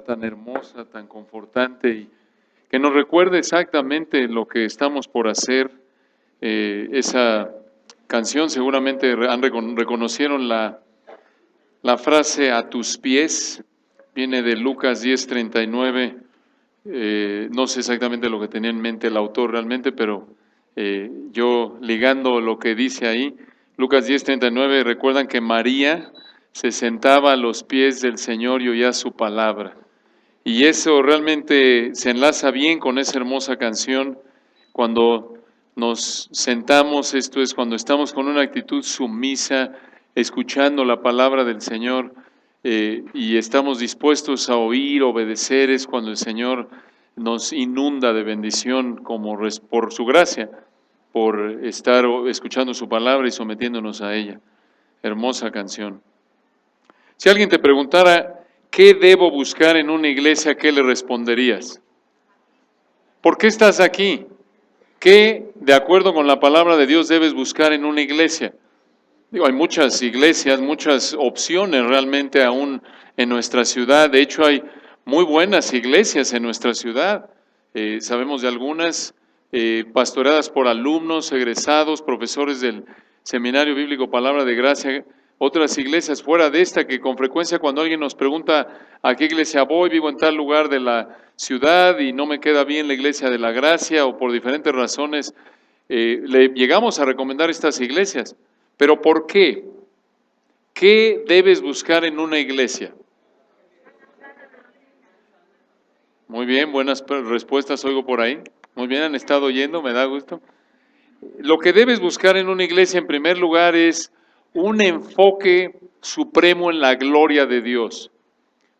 tan hermosa, tan confortante y que nos recuerda exactamente lo que estamos por hacer. Esa canción seguramente reconocieron la frase "a tus pies", viene de Lucas 10:39. No sé exactamente lo que tenía en mente el autor realmente, pero yo ligando lo que dice ahí, Lucas 10:39, recuerdan que María se sentaba a los pies del Señor y oía su palabra. Y eso realmente se enlaza bien con esa hermosa canción. Cuando nos sentamos, esto es cuando estamos con una actitud sumisa, escuchando la palabra del Señor, y estamos dispuestos a oír, obedecer, es cuando el Señor nos inunda de bendición por su gracia, por estar escuchando su palabra y sometiéndonos a ella. Hermosa canción. Si alguien te preguntara, ¿qué debo buscar en una iglesia? ¿Qué le responderías? ¿Por qué estás aquí? ¿Qué, de acuerdo con la palabra de Dios, debes buscar en una iglesia? Digo, hay muchas iglesias, muchas opciones realmente aún en nuestra ciudad. De hecho, hay muy buenas iglesias en nuestra ciudad. Sabemos de algunas pastoreadas por alumnos, egresados, profesores del Seminario Bíblico Palabra de Gracia. Otras iglesias fuera de esta que con frecuencia cuando alguien nos pregunta a qué iglesia voy, vivo en tal lugar de la ciudad y no me queda bien la iglesia de la gracia o por diferentes razones, le llegamos a recomendar estas iglesias. ¿Pero por qué? ¿Qué debes buscar en una iglesia? Muy bien, buenas respuestas oigo por ahí. Muy bien, han estado oyendo, me da gusto. Lo que debes buscar en una iglesia en primer lugar es un enfoque supremo en la gloria de Dios.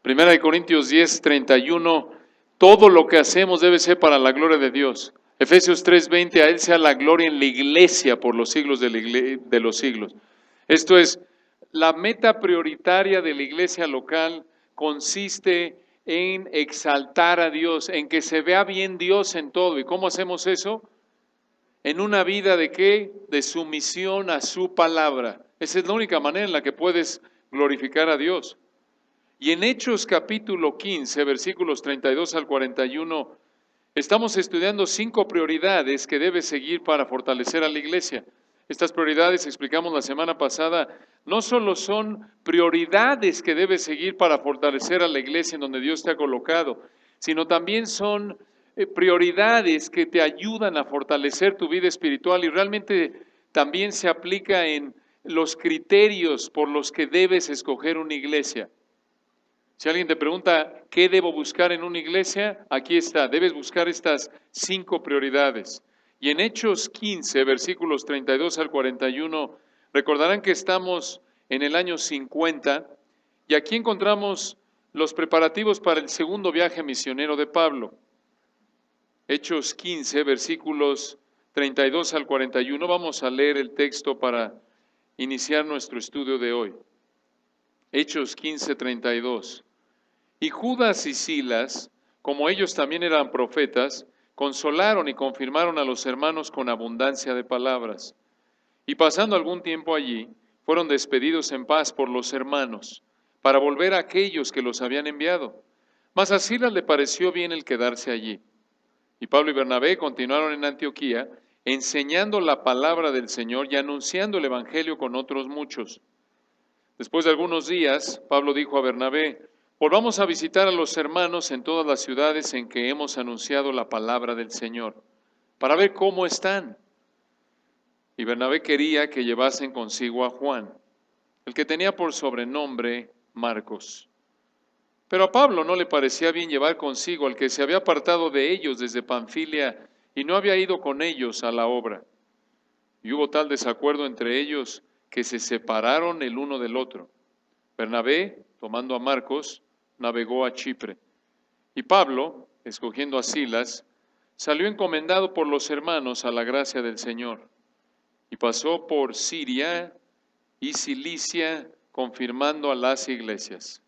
Primera de Corintios 10:31, todo lo que hacemos debe ser para la gloria de Dios. Efesios 3:20, a Él sea la gloria en la iglesia por los siglos de los siglos. Esto es, la meta prioritaria de la iglesia local consiste en exaltar a Dios, en que se vea bien Dios en todo. ¿Y cómo hacemos eso? En una vida de qué? De sumisión a su palabra. Esa es la única manera en la que puedes glorificar a Dios. Y en Hechos capítulo 15, versículos 32 al 41, estamos estudiando 5 prioridades que debes seguir para fortalecer a la iglesia. Estas prioridades, explicamos la semana pasada, no solo son prioridades que debes seguir para fortalecer a la iglesia en donde Dios te ha colocado, sino también son prioridades que te ayudan a fortalecer tu vida espiritual y realmente también se aplica en los criterios por los que debes escoger una iglesia. Si alguien te pregunta, ¿qué debo buscar en una iglesia? Aquí está, debes buscar estas 5 prioridades. Y en Hechos 15, versículos 32 al 41, recordarán que estamos en el año 50 y aquí encontramos los preparativos para el segundo viaje misionero de Pablo. Hechos 15, versículos 32 al 41, vamos a leer el texto para iniciar nuestro estudio de hoy. Hechos 15, 32. Y Judas y Silas, como ellos también eran profetas, consolaron y confirmaron a los hermanos con abundancia de palabras. Y pasando algún tiempo allí, fueron despedidos en paz por los hermanos, para volver a aquellos que los habían enviado. Mas a Silas le pareció bien el quedarse allí. Y Pablo y Bernabé continuaron en Antioquía, enseñando la palabra del Señor y anunciando el Evangelio con otros muchos. Después de algunos días, Pablo dijo a Bernabé, volvamos a visitar a los hermanos en todas las ciudades en que hemos anunciado la palabra del Señor, para ver cómo están. Y Bernabé quería que llevasen consigo a Juan, el que tenía por sobrenombre Marcos. Pero a Pablo no le parecía bien llevar consigo al que se había apartado de ellos desde Panfilia y no había ido con ellos a la obra. Y hubo tal desacuerdo entre ellos que se separaron el uno del otro. Bernabé, tomando a Marcos, navegó a Chipre. Y Pablo, escogiendo a Silas, salió encomendado por los hermanos a la gracia del Señor. Y pasó por Siria y Cilicia, confirmando a las iglesias.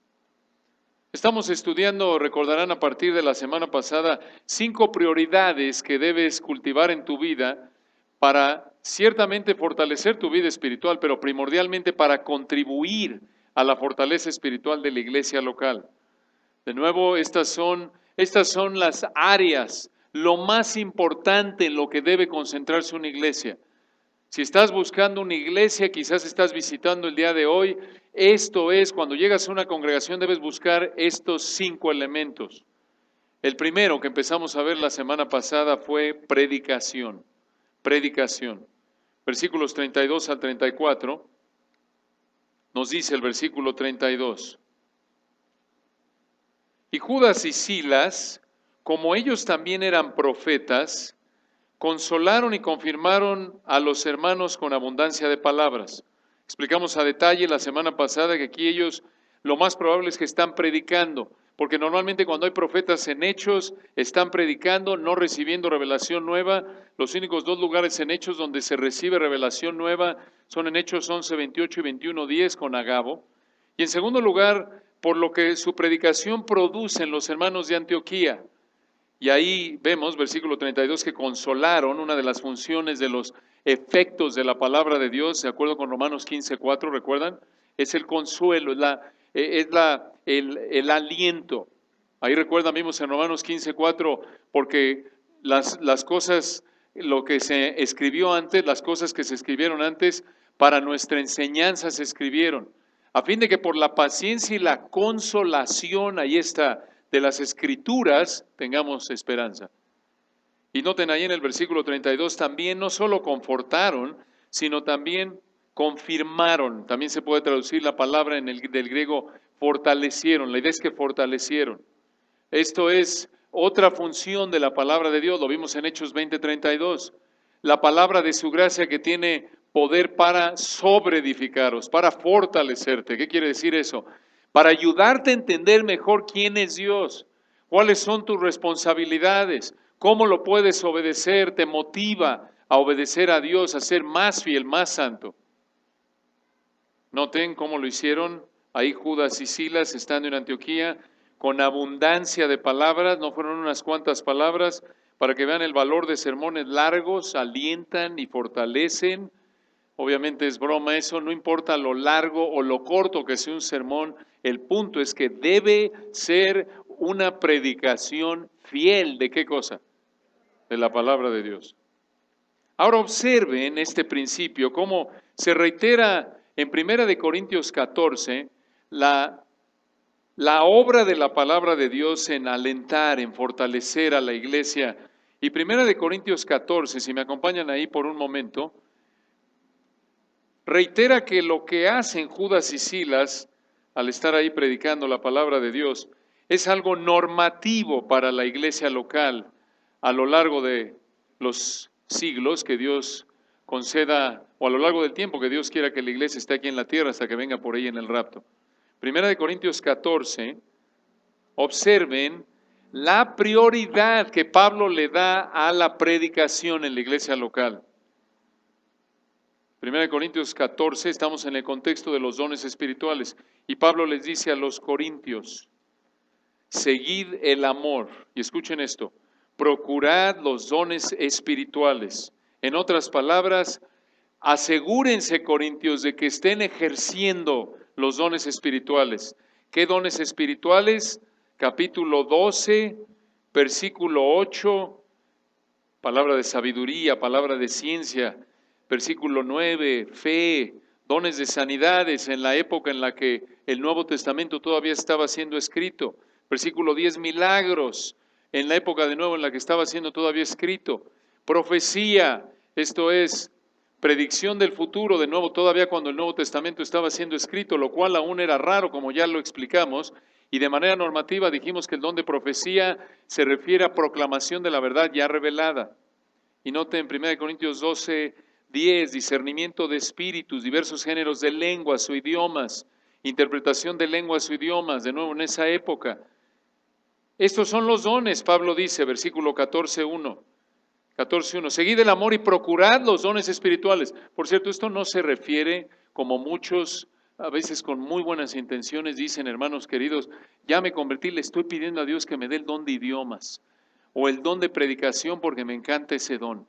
Estamos estudiando, recordarán a partir de la semana pasada, 5 prioridades que debes cultivar en tu vida para ciertamente fortalecer tu vida espiritual, pero primordialmente para contribuir a la fortaleza espiritual de la iglesia local. De nuevo, estas son las áreas, lo más importante en lo que debe concentrarse una iglesia. Si estás buscando una iglesia, quizás estás visitando el día de hoy, esto es, cuando llegas a una congregación debes buscar estos 5 elementos. El primero que empezamos a ver la semana pasada fue predicación. Predicación. Versículos 32 al 34, nos dice el versículo 32. Y Judas y Silas, como ellos también eran profetas, consolaron y confirmaron a los hermanos con abundancia de palabras. Explicamos a detalle la semana pasada que aquí ellos lo más probable es que están predicando, porque normalmente cuando hay profetas en Hechos, están predicando, no recibiendo revelación nueva. Los únicos 2 lugares en Hechos donde se recibe revelación nueva son en Hechos 11, 28 y 21, 10 con Agabo. Y en segundo lugar, por lo que su predicación produce en los hermanos de Antioquía. Y ahí vemos, versículo 32, que consolaron, una de las funciones de los efectos de la palabra de Dios, de acuerdo con Romanos 15, 4, ¿recuerdan? Es el consuelo, el aliento. Ahí recuerdan, vimos en Romanos 15, 4, porque las cosas, lo que se escribió antes, las cosas que se escribieron antes, para nuestra enseñanza se escribieron, a fin de que por la paciencia y la consolación, ahí está, de las Escrituras, tengamos esperanza. Y noten ahí en el versículo 32, también no solo confortaron, sino también confirmaron. También se puede traducir la palabra del griego fortalecieron. La idea es que fortalecieron. Esto es otra función de la palabra de Dios, lo vimos en Hechos 20:32. La palabra de su gracia que tiene poder para sobreedificaros, para fortalecerte. ¿Qué quiere decir eso? Para ayudarte a entender mejor quién es Dios, cuáles son tus responsabilidades, cómo lo puedes obedecer, te motiva a obedecer a Dios, a ser más fiel, más santo. Noten cómo lo hicieron ahí Judas y Silas estando en Antioquía, con abundancia de palabras, no fueron unas cuantas palabras, para que vean el valor de sermones largos, alientan y fortalecen. Obviamente es broma eso, no importa lo largo o lo corto que sea un sermón, el punto es que debe ser una predicación fiel. ¿De qué cosa? De la palabra de Dios. Ahora observen este principio, cómo se reitera en 1 Corintios 14, la obra de la palabra de Dios en alentar, en fortalecer a la iglesia. Y 1 Corintios 14, si me acompañan ahí por un momento, reitera que lo que hacen Judas y Silas al estar ahí predicando la palabra de Dios es algo normativo para la iglesia local a lo largo de los siglos que Dios conceda, o a lo largo del tiempo que Dios quiera que la iglesia esté aquí en la tierra hasta que venga por ahí en el rapto. 1 Corintios 14, observen la prioridad que Pablo le da a la predicación en la iglesia local. 1 Corintios 14, estamos en el contexto de los dones espirituales, y Pablo les dice a los corintios, seguid el amor, y escuchen esto, procurad los dones espirituales. En otras palabras, asegúrense, corintios, de que estén ejerciendo los dones espirituales. ¿Qué dones espirituales? Capítulo 12, versículo 8, palabra de sabiduría, palabra de ciencia. Versículo 9, fe, dones de sanidades en la época en la que el Nuevo Testamento todavía estaba siendo escrito. Versículo 10, milagros, en la época de nuevo en la que estaba siendo todavía escrito. Profecía, esto es, predicción del futuro, de nuevo, todavía cuando el Nuevo Testamento estaba siendo escrito, lo cual aún era raro, como ya lo explicamos, y de manera normativa dijimos que el don de profecía se refiere a proclamación de la verdad ya revelada. Y noten en 1 Corintios 12, 10, discernimiento de espíritus, diversos géneros de lenguas o idiomas, interpretación de lenguas o idiomas, de nuevo en esa época. Estos son los dones, Pablo dice, versículo 14.1. 14.1. Seguid el amor y procurad los dones espirituales. Por cierto, esto no se refiere, como muchos, a veces con muy buenas intenciones, dicen, hermanos queridos, ya me convertí, le estoy pidiendo a Dios que me dé el don de idiomas o el don de predicación porque me encanta ese don.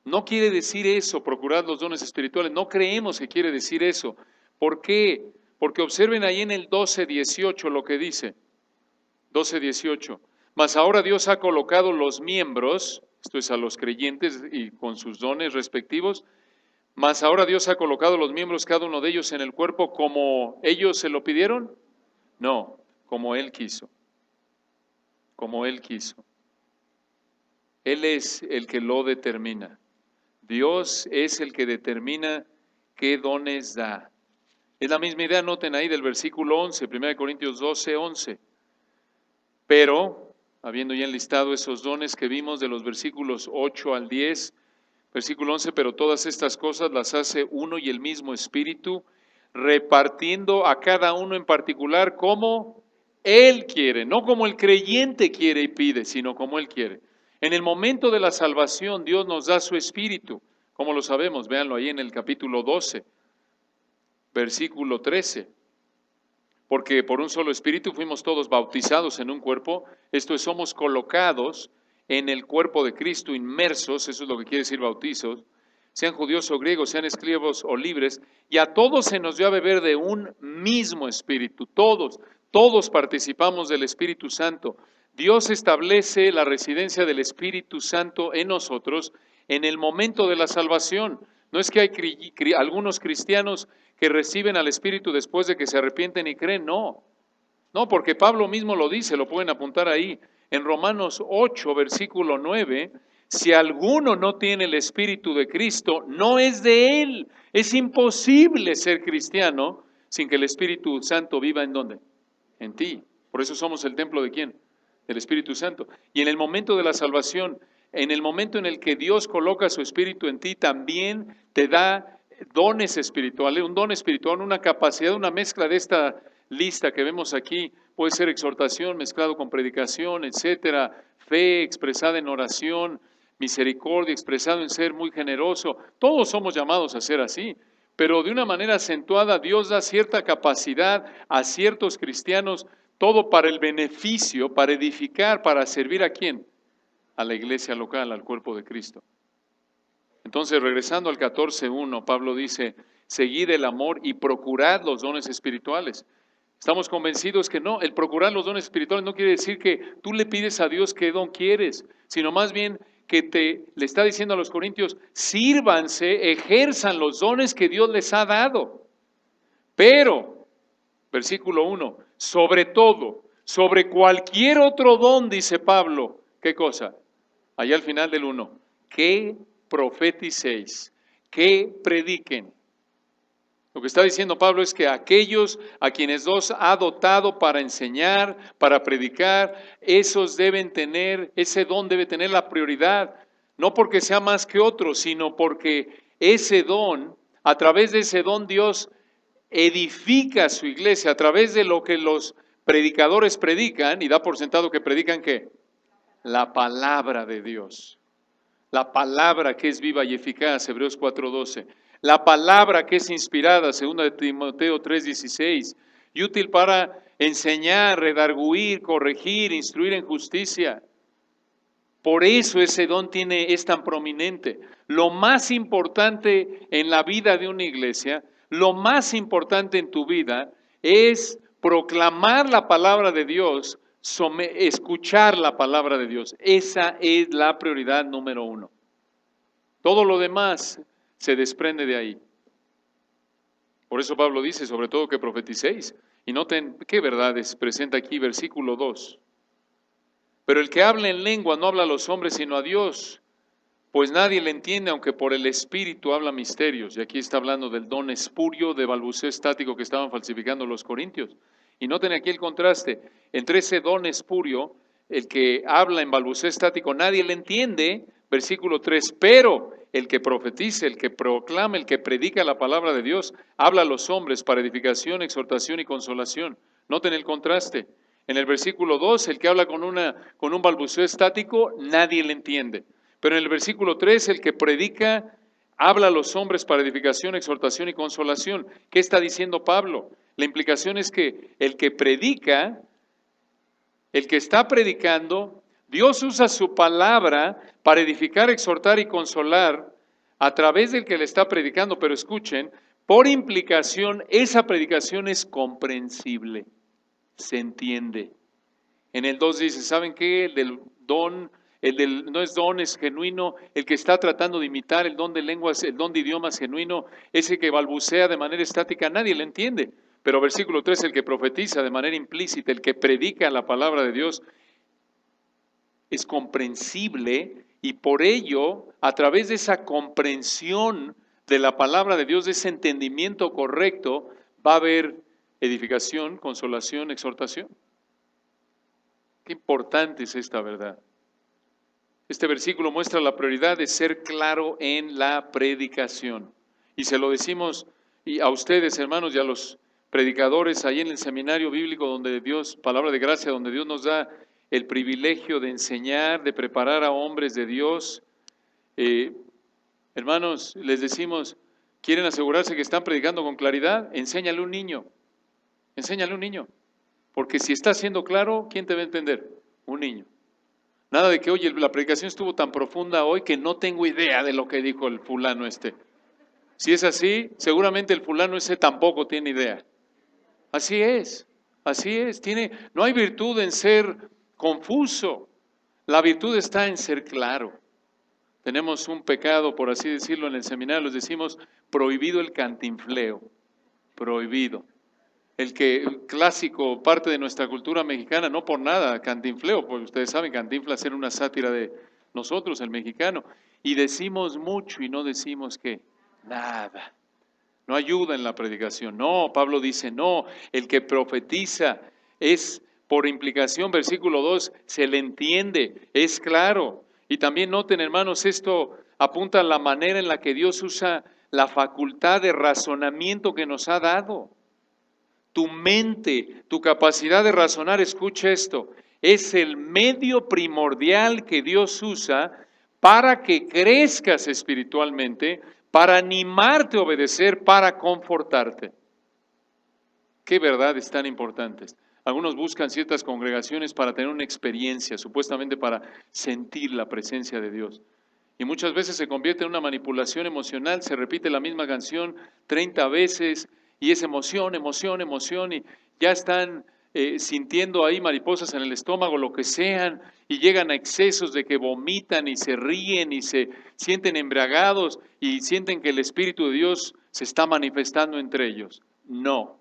No quiere decir eso, procurad los dones espirituales. No creemos que quiere decir eso. ¿Por qué? Porque observen ahí en el 12.18 lo que dice. 12:18. Mas ahora Dios ha colocado los miembros, esto es a los creyentes y con sus dones respectivos, mas ahora Dios ha colocado los miembros, cada uno de ellos en el cuerpo, como ellos se lo pidieron. No, como Él quiso. Como Él quiso. Él es el que lo determina. Dios es el que determina qué dones da. Es la misma idea, noten ahí del versículo 11, 1 Corintios 12:11. Pero, habiendo ya enlistado esos dones que vimos de los versículos 8 al 10, versículo 11, pero todas estas cosas las hace uno y el mismo Espíritu, repartiendo a cada uno en particular como Él quiere, no como el creyente quiere y pide, sino como Él quiere. En el momento de la salvación, Dios nos da su Espíritu. ¿Cómo lo sabemos? Véanlo ahí en el capítulo 12, versículo 13. Porque por un solo Espíritu fuimos todos bautizados en un cuerpo, esto es, somos colocados en el cuerpo de Cristo, inmersos, eso es lo que quiere decir bautizos, sean judíos o griegos, sean esclavos o libres, y a todos se nos dio a beber de un mismo Espíritu, todos participamos del Espíritu Santo. Dios establece la residencia del Espíritu Santo en nosotros en el momento de la salvación. No es que hay algunos cristianos que reciben al Espíritu después de que se arrepienten y creen, no, porque Pablo mismo lo dice, lo pueden apuntar ahí, en Romanos 8, versículo 9, si alguno no tiene el Espíritu de Cristo, no es de él. Es imposible ser cristiano sin que el Espíritu Santo viva ¿en dónde? En ti. Por eso somos el templo ¿de quién? Del Espíritu Santo. Y en el momento de la salvación, en el momento en el que Dios coloca su Espíritu en ti, también te da dones espirituales, un don espiritual, una capacidad, una mezcla de esta lista que vemos aquí, puede ser exhortación mezclado con predicación, etcétera, fe expresada en oración, misericordia expresado en ser muy generoso. Todos somos llamados a ser así, pero de una manera acentuada Dios da cierta capacidad a ciertos cristianos, todo para el beneficio, para edificar, para servir ¿a quién? A la iglesia local, al cuerpo de Cristo. Entonces, regresando al 14:1, Pablo dice, seguid el amor y procurad los dones espirituales. Estamos convencidos que no, el procurar los dones espirituales no quiere decir que tú le pides a Dios qué don quieres, sino más bien que le está diciendo a los corintios, sírvanse, ejerzan los dones que Dios les ha dado. Pero, versículo 1, sobre todo, sobre cualquier otro don, dice Pablo, ¿qué cosa? Allá al final del 1, que profeticéis, que prediquen. Lo que está diciendo Pablo es que aquellos a quienes Dios ha dotado para enseñar, para predicar, esos deben tener, ese don debe tener la prioridad, no porque sea más que otros, sino porque ese don, a través de ese don Dios edifica su iglesia, a través de lo que los predicadores predican, y da por sentado que predican ¿qué? La palabra de Dios. La palabra que es viva y eficaz, Hebreos 4:12. La palabra que es inspirada, 2 Timoteo 3:16, y útil para enseñar, redarguir, corregir, instruir en justicia. Por eso ese don es tan prominente. Lo más importante en la vida de una iglesia, lo más importante en tu vida es proclamar la palabra de Dios, escuchar la palabra de Dios. Esa es la prioridad número 1. Todo lo demás se desprende de ahí. Por eso Pablo dice, sobre todo que profeticéis. Y noten qué verdades presenta aquí, versículo 2. Pero el que habla en lengua no habla a los hombres, sino a Dios, pues nadie le entiende, aunque por el Espíritu habla misterios. Y aquí está hablando del don espurio, de balbuceo estático que estaban falsificando los corintios. Y noten aquí el contraste entre ese don espurio, el que habla en balbuceo estático, nadie le entiende, versículo 3, pero el que profetiza, el que proclama, el que predica la palabra de Dios, habla a los hombres para edificación, exhortación y consolación. Noten el contraste. En el versículo 2, el que habla con un balbuceo estático, nadie le entiende. Pero en el versículo 3, el que predica, habla a los hombres para edificación, exhortación y consolación. ¿Qué está diciendo Pablo? La implicación es que el que predica, el que está predicando, Dios usa su palabra para edificar, exhortar y consolar a través del que le está predicando. Pero escuchen, por implicación, esa predicación es comprensible, se entiende. En el 2 dice, ¿saben qué? El del don, no es don, es genuino, el que está tratando de imitar el don de lenguas, el don de idiomas genuino, ese que balbucea de manera estática, nadie le entiende. Pero versículo 3, el que profetiza de manera implícita, el que predica la palabra de Dios, es comprensible y por ello, a través de esa comprensión de la palabra de Dios, de ese entendimiento correcto, va a haber edificación, consolación, exhortación. Qué importante es esta verdad. Este versículo muestra la prioridad de ser claro en la predicación. Y se lo decimos a ustedes, hermanos, y a los predicadores ahí en el seminario bíblico donde Dios, palabra de gracia, donde Dios nos da el privilegio de enseñar, de preparar a hombres de Dios. Hermanos, les decimos, ¿quieren asegurarse que están predicando con claridad? Enséñale a un niño. Enséñale a un niño. Porque si está siendo claro, ¿quién te va a entender? Un niño. Nada de que, oye, la predicación estuvo tan profunda hoy que no tengo idea de lo que dijo el fulano este. Si es así, seguramente el fulano ese tampoco tiene idea. Así es, no hay virtud en ser confuso, la virtud está en ser claro. Tenemos un pecado, por así decirlo, en el seminario, les decimos prohibido el cantinfleo, prohibido. El clásico, parte de nuestra cultura mexicana, no por nada, cantinfleo, porque ustedes saben, Cantinflas era una sátira de nosotros, el mexicano, y decimos mucho y no decimos ¿qué? Nada. No ayuda en la predicación. No, Pablo dice, no, el que profetiza es, por implicación, versículo 2, se le entiende, es claro. Y también noten, hermanos, esto apunta a la manera en la que Dios usa la facultad de razonamiento que nos ha dado. Tu mente, tu capacidad de razonar, escucha esto, es el medio primordial que Dios usa para que crezcas espiritualmente, para animarte a obedecer, para confortarte. Qué verdades tan importantes. Algunos buscan ciertas congregaciones para tener una experiencia, supuestamente para sentir la presencia de Dios. Y muchas veces se convierte en una manipulación emocional, se repite la misma canción 30 veces y es emoción, emoción, emoción y ya están sintiendo ahí mariposas en el estómago, lo que sean, y llegan a excesos de que vomitan y se ríen y se sienten embriagados y sienten que el Espíritu de Dios se está manifestando entre ellos. No,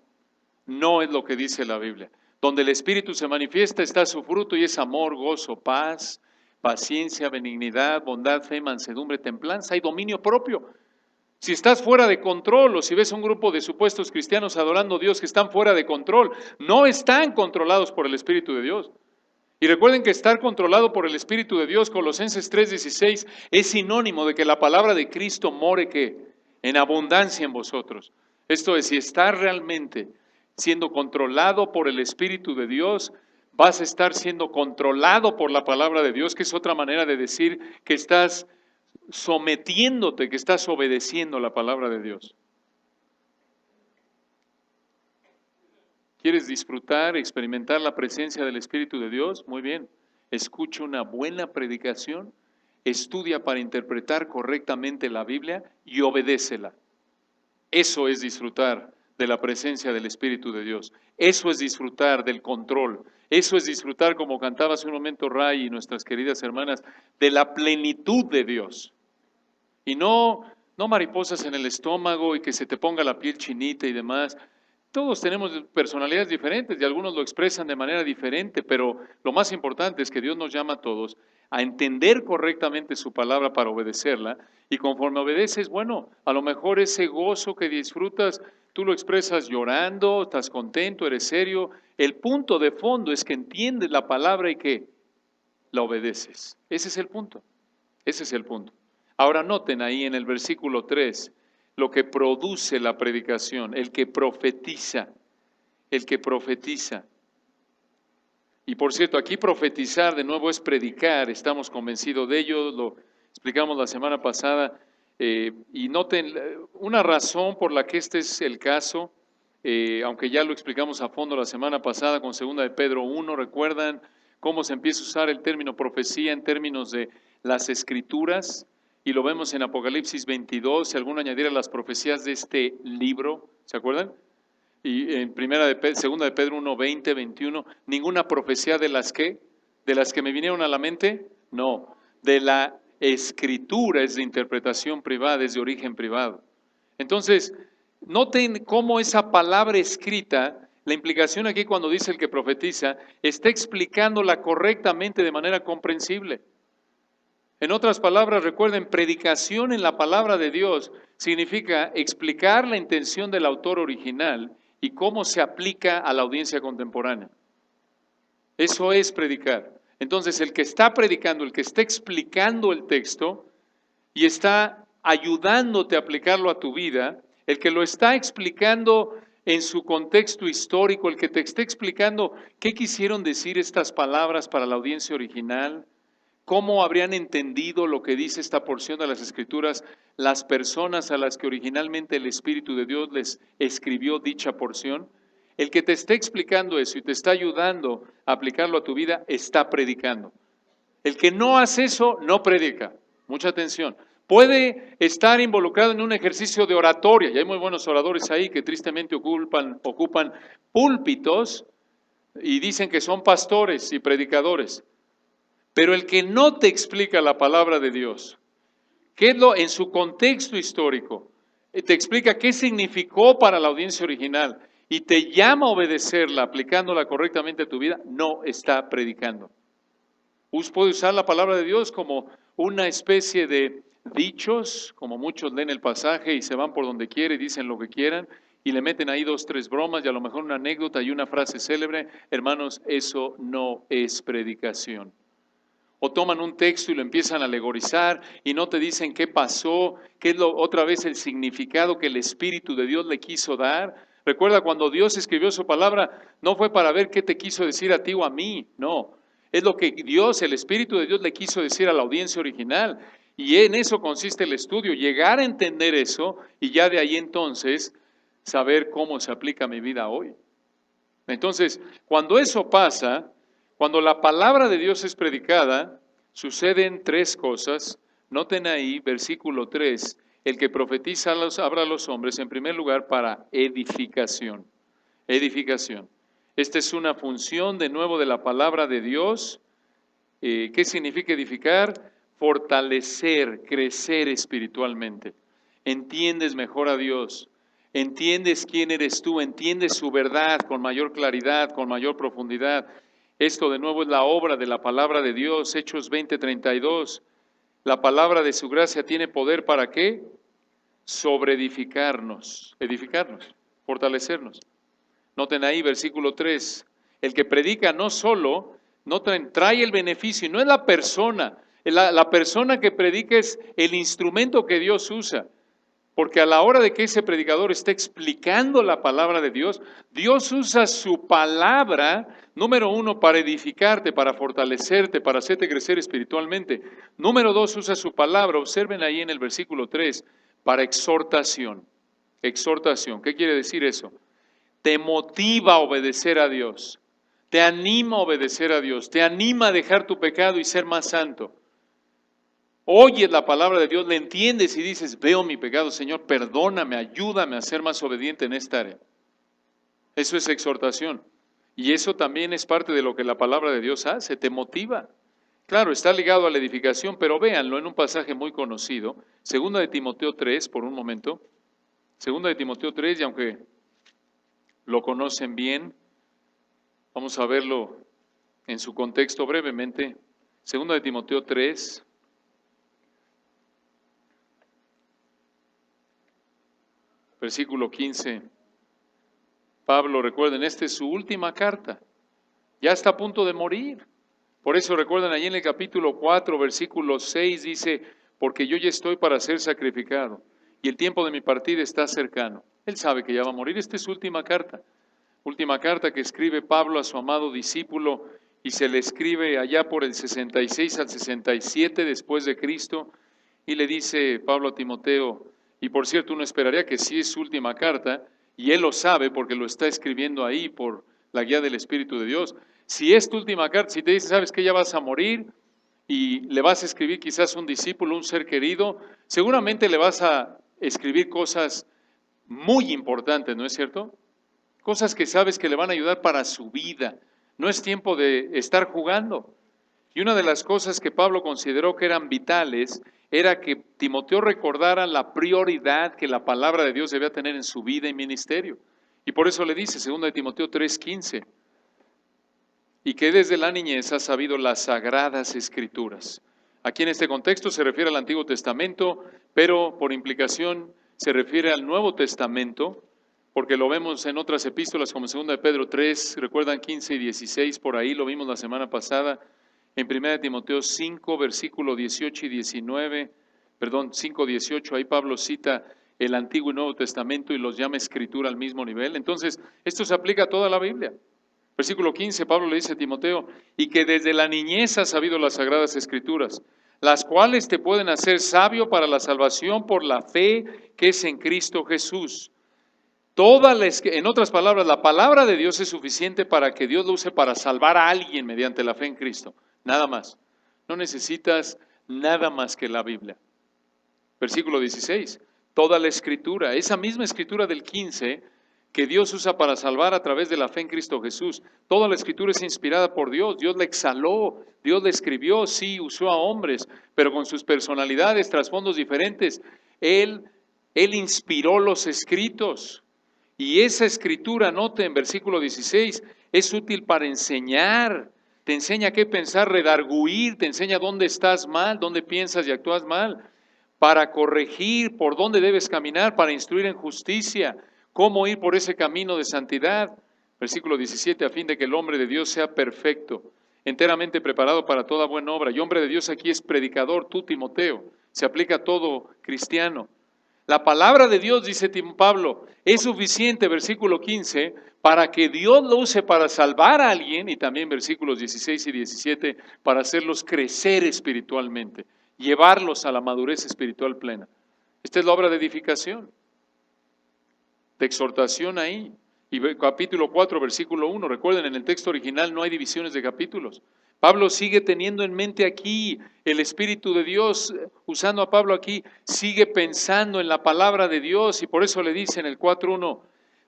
no es lo que dice la Biblia. Donde el Espíritu se manifiesta está su fruto y es amor, gozo, paz, paciencia, benignidad, bondad, fe, mansedumbre, templanza y dominio propio. Si estás fuera de control o si ves un grupo de supuestos cristianos adorando a Dios que están fuera de control, no están controlados por el Espíritu de Dios. Y recuerden que estar controlado por el Espíritu de Dios, Colosenses 3:16, es sinónimo de que la palabra de Cristo more que en abundancia en vosotros. Esto es, si estás realmente siendo controlado por el Espíritu de Dios, vas a estar siendo controlado por la palabra de Dios, que es otra manera de decir que estás sometiéndote, que estás obedeciendo la palabra de Dios. ¿Quieres disfrutar, experimentar la presencia del Espíritu de Dios? Muy bien. Escucha una buena predicación, estudia para interpretar correctamente la Biblia y obedécela. Eso es disfrutar de la presencia del Espíritu de Dios. Eso es disfrutar del control. Eso es disfrutar, como cantaba hace un momento Ray y nuestras queridas hermanas, de la plenitud de Dios. Y no mariposas en el estómago y que se te ponga la piel chinita y demás. Todos tenemos personalidades diferentes y algunos lo expresan de manera diferente, pero lo más importante es que Dios nos llama a todos a entender correctamente su palabra para obedecerla y conforme obedeces, bueno, a lo mejor ese gozo que disfrutas, tú lo expresas llorando, estás contento, eres serio. El punto de fondo es que entiendes la palabra y que la obedeces. Ese es el punto, ese es el punto. Ahora noten ahí en el versículo 3 lo que produce la predicación, el que profetiza, el que profetiza. Y por cierto, aquí profetizar de nuevo es predicar, estamos convencidos de ello, lo explicamos la semana pasada, y noten una razón por la que este es el caso, aunque ya lo explicamos a fondo la semana pasada con 2 de Pedro 1, recuerdan cómo se empieza a usar el término profecía en términos de las escrituras, y lo vemos en Apocalipsis 22, si alguno añadiera las profecías de este libro, ¿se acuerdan? y en segunda de Pedro 1, 20, 21, ninguna profecía de las que me vinieron a la mente, no, de la escritura es de interpretación privada, es de origen privado. Entonces, noten cómo esa palabra escrita, la implicación aquí cuando dice el que profetiza, está explicándola correctamente de manera comprensible. En otras palabras, recuerden, predicación en la palabra de Dios significa explicar la intención del autor original y cómo se aplica a la audiencia contemporánea. Eso es predicar. Entonces, el que está predicando, el que está explicando el texto y está ayudándote a aplicarlo a tu vida, el que lo está explicando en su contexto histórico, el que te está explicando qué quisieron decir estas palabras para la audiencia original, cómo habrían entendido lo que dice esta porción de las Escrituras las personas a las que originalmente el Espíritu de Dios les escribió dicha porción. El que te está explicando eso y te está ayudando a aplicarlo a tu vida, está predicando. El que no hace eso, no predica. Mucha atención. Puede estar involucrado en un ejercicio de oratoria, y hay muy buenos oradores ahí que tristemente ocupan púlpitos y dicen que son pastores y predicadores. Pero el que no te explica la palabra de Dios, ¿qué es en su contexto histórico? Te explica qué significó para la audiencia original y te llama a obedecerla aplicándola correctamente a tu vida, no está predicando. Puede usar la palabra de Dios como una especie de dichos, como muchos leen el pasaje y se van por donde quieren y dicen lo que quieran y le meten ahí 2, 3 bromas y a lo mejor una anécdota y una frase célebre. Hermanos, eso no es predicación. O toman un texto y lo empiezan a alegorizar y no te dicen qué pasó, qué es otra vez el significado que el Espíritu de Dios le quiso dar. Recuerda, cuando Dios escribió su palabra, no fue para ver qué te quiso decir a ti o a mí, no. Es lo que Dios, el Espíritu de Dios le quiso decir a la audiencia original. Y en eso consiste el estudio, llegar a entender eso y ya de ahí entonces saber cómo se aplica a mi vida hoy. Entonces, cuando eso pasa, cuando la palabra de Dios es predicada, suceden 3 cosas. Noten ahí, versículo 3, el que profetiza habla a los hombres, en primer lugar, para edificación. Edificación. Esta es una función de nuevo de la palabra de Dios. ¿Qué significa edificar? Fortalecer, crecer espiritualmente. Entiendes mejor a Dios. Entiendes quién eres tú, entiendes su verdad con mayor claridad, con mayor profundidad. Esto de nuevo es la obra de la palabra de Dios, Hechos 20:32. La palabra de su gracia tiene poder ¿para qué? Sobre edificarnos, fortalecernos. Noten ahí versículo 3, el que predica no solo, trae el beneficio, y no es la persona, la persona que predica es el instrumento que Dios usa. Porque a la hora de que ese predicador esté explicando la palabra de Dios, Dios usa su palabra, número 1, para edificarte, para fortalecerte, para hacerte crecer espiritualmente. Número 2, usa su palabra, observen ahí en el versículo 3, para exhortación. Exhortación, ¿qué quiere decir eso? Te motiva a obedecer a Dios, te anima a obedecer a Dios, te anima a dejar tu pecado y ser más santo. Oyes la palabra de Dios, le entiendes y dices, veo mi pecado, Señor, perdóname, ayúdame a ser más obediente en esta área. Eso es exhortación. Y eso también es parte de lo que la palabra de Dios hace, te motiva. Claro, está ligado a la edificación, pero véanlo en un pasaje muy conocido, 2 de Timoteo 3, por un momento. 2 de Timoteo 3, y aunque lo conocen bien, vamos a verlo en su contexto brevemente. 2 de Timoteo 3. Versículo 15, Pablo, recuerden, esta es su última carta, ya está a punto de morir. Por eso recuerden, allí en el capítulo 4, versículo 6 dice, porque yo ya estoy para ser sacrificado y el tiempo de mi partida está cercano. Él sabe que ya va a morir, esta es su última carta que escribe Pablo a su amado discípulo y se le escribe allá por el 66 al 67 después de Cristo y le dice Pablo a Timoteo, y por cierto, uno esperaría que sí es su última carta, y él lo sabe porque lo está escribiendo ahí por la guía del Espíritu de Dios. Si es tu última carta, si te dice, sabes que ya vas a morir, y le vas a escribir quizás un discípulo, un ser querido, seguramente le vas a escribir cosas muy importantes, ¿no es cierto? cosas que sabes que le van a ayudar para su vida. No es tiempo de estar jugando. Y una de las cosas que Pablo consideró que eran vitales era que Timoteo recordara la prioridad que la palabra de Dios debía tener en su vida y ministerio. Y por eso le dice, 2 Timoteo 3:15, y que desde la niñez has sabido las sagradas escrituras. Aquí en este contexto se refiere al Antiguo Testamento, pero por implicación se refiere al Nuevo Testamento, porque lo vemos en otras epístolas como 2 de Pedro 3, recuerdan 15 y 16, por ahí lo vimos la semana pasada, en 1 Timoteo 5, versículo 18 y 19, 5, 18, ahí Pablo cita el Antiguo y Nuevo Testamento y los llama escritura al mismo nivel. Entonces, esto se aplica a toda la Biblia. Versículo 15, Pablo le dice a Timoteo, y que desde la niñez has sabido las sagradas escrituras, las cuales te pueden hacer sabio para la salvación por la fe que es en Cristo Jesús. En otras palabras, la palabra de Dios es suficiente para que Dios lo use para salvar a alguien mediante la fe en Cristo. Nada más. No necesitas nada más que la Biblia. Versículo 16, toda la escritura, esa misma escritura del 15, que Dios usa para salvar a través de la fe en Cristo Jesús. Toda la escritura es inspirada por Dios, Dios la exhaló, Dios la escribió, sí, usó a hombres, pero con sus personalidades, trasfondos diferentes. Él inspiró los escritos. Y esa escritura, note en versículo 16, es útil para enseñar, te enseña qué pensar, redarguir, te enseña dónde estás mal, dónde piensas y actúas mal, para corregir, por dónde debes caminar, para instruir en justicia, cómo ir por ese camino de santidad. Versículo 17, a fin de que el hombre de Dios sea perfecto, enteramente preparado para toda buena obra. Y hombre de Dios aquí es predicador, tú Timoteo, se aplica a todo cristiano. La palabra de Dios, dice Pablo, es suficiente, versículo 15, para que Dios lo use para salvar a alguien, y también versículos 16 y 17, para hacerlos crecer espiritualmente, llevarlos a la madurez espiritual plena. Esta es la obra de edificación, de exhortación ahí. Y capítulo 4, versículo 1, recuerden, en el texto original no hay divisiones de capítulos. Pablo sigue teniendo en mente aquí, el Espíritu de Dios, usando a Pablo aquí, sigue pensando en la palabra de Dios, y por eso le dice en el 4:1,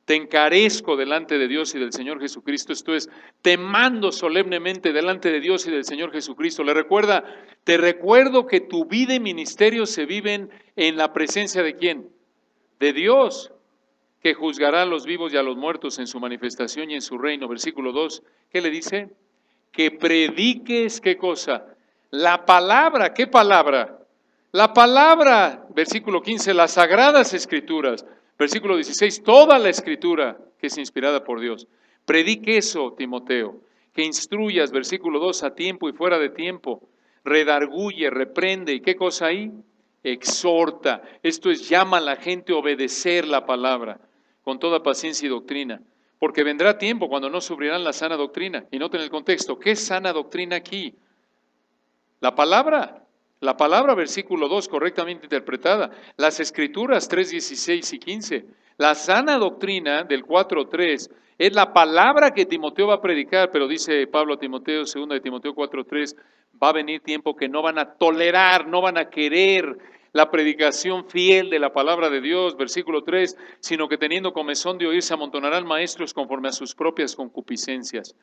te encarezco delante de Dios y del Señor Jesucristo, esto es, te mando solemnemente delante de Dios y del Señor Jesucristo. Te recuerdo que tu vida y ministerio se viven en la presencia de ¿quién? De Dios, que juzgará a los vivos y a los muertos en su manifestación y en su reino. Versículo 2, ¿qué le dice? Que prediques, ¿qué cosa? La palabra, ¿qué palabra? La palabra, versículo 15, las sagradas escrituras. Versículo 16, toda la escritura que es inspirada por Dios. Predique eso, Timoteo, que instruyas, versículo 2, a tiempo y fuera de tiempo. Redarguye, reprende, ¿y qué cosa hay? Exhorta. Esto es, llama a la gente a obedecer la palabra, con toda paciencia y doctrina. Porque vendrá tiempo cuando no sufrirán la sana doctrina. Y noten el contexto, ¿qué es sana doctrina aquí? La palabra, versículo 2, correctamente interpretada. Las escrituras 3, 16 y 15. La sana doctrina del 4:3 es la palabra que Timoteo va a predicar, pero dice Pablo a Timoteo, 2 de Timoteo 4:3, va a venir tiempo que no van a tolerar, no van a querer la predicación fiel de la palabra de Dios, versículo 3, sino que teniendo comezón de oír se amontonarán maestros conforme a sus propias concupiscencias.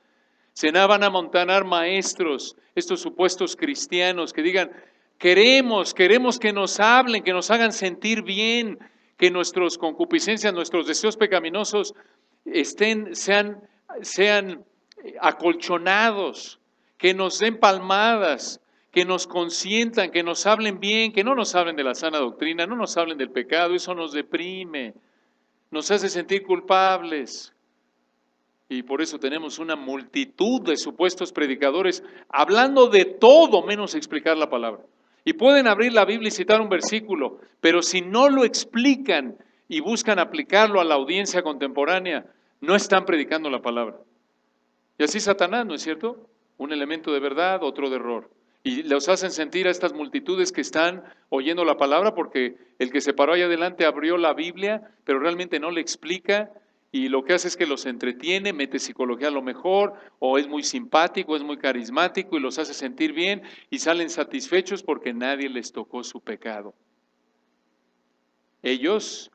Se van a amontonar maestros, estos supuestos cristianos que digan, queremos que nos hablen, que nos hagan sentir bien, que nuestras concupiscencias, nuestros deseos pecaminosos sean acolchonados, que nos den palmadas, que nos consientan, que nos hablen bien, que no nos hablen de la sana doctrina, no nos hablen del pecado, eso nos deprime, nos hace sentir culpables. Y por eso tenemos una multitud de supuestos predicadores hablando de todo menos explicar la palabra. Y pueden abrir la Biblia y citar un versículo, pero si no lo explican y buscan aplicarlo a la audiencia contemporánea, no están predicando la palabra. Y así Satanás, ¿no es cierto? Un elemento de verdad, otro de error. Y los hacen sentir a estas multitudes que están oyendo la palabra porque el que se paró ahí adelante abrió la Biblia, pero realmente no le explica. Y lo que hace es que los entretiene, mete psicología a lo mejor, o es muy simpático, es muy carismático y los hace sentir bien y salen satisfechos porque nadie les tocó su pecado. Ellos